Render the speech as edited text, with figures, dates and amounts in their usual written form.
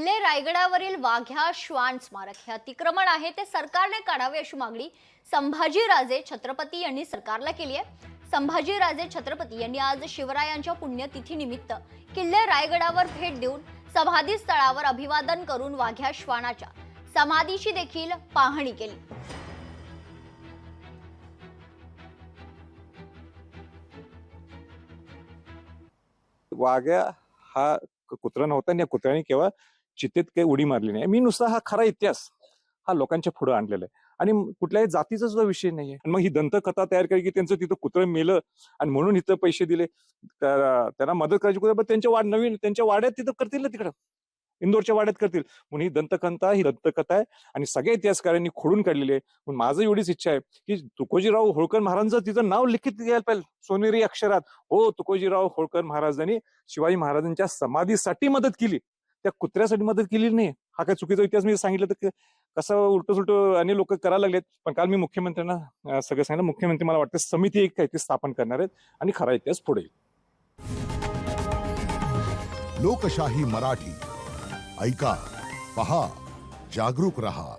किल्ले रायगडावरील वाघ्या श्वान स्मारक हे अतिक्रमण आहे ते सरकारने काढावे अशी मागणी संभाजीराजे छत्रपती यांनी सरकारला केली आहे। संभाजीराजे छत्रपती यांनी आज शिवरायांच्या पुण्यतिथीनिमित्त किल्ले रायगडावर भेट देऊन समाधी स्थळावर अभिवादन करून वाघ्या श्वानाच्या समाधीची देखील पाहणी केली। वाघ्या हा कुत्रा नव्हता आणि या कुत्र्याने केव्हा चितेत काही उडी मारली नाही। मी नुसता हा खरा इतिहास हा लोकांच्या पुढे आणलेला आहे आणि कुठल्याही जातीचा सुद्धा विषय नाहीये। मग ही दंतकथा तयार केली की त्यांचं तिथं कुत्रं मेलं आणि म्हणून इथं पैसे दिले, त्यांना मदत करायची कुठे, त्यांच्या नवीन त्यांच्या वाड्यात तिथं करतील ना, तिकडं इंदोरच्या वाड्यात करतील म्हणून ही दंतकथा आहे आणि सगळ्या इतिहासकारांनी खोडून काढलेली आहे। म्हणून माझं एवढीच इच्छा आहे की तुकोजीराव होळकर महाराजांचं तिथं नाव लिखित घ्यायला पाहिजे सोनेरी अक्षरात, हो तुकोजीराव होळकर महाराजांनी शिवाजी महाराजांच्या समाधीसाठी मदत केली, त्या कुत्र्यासाठी मदत केली नाही। हा काय चुकीचा इतिहास मी सांगितलं तर कसं उलट सुलट अनेक लोक करायला लागलेत। पण काल मी मुख्यमंत्र्यांना सगळं सांगितलं, मुख्यमंत्री मला वाटतं समिती एक काय ती स्थापन करणार आहेत आणि खरा इतिहास पुढे येईल। लोकशाही मराठी ऐका, पहा, जागरूक रहा।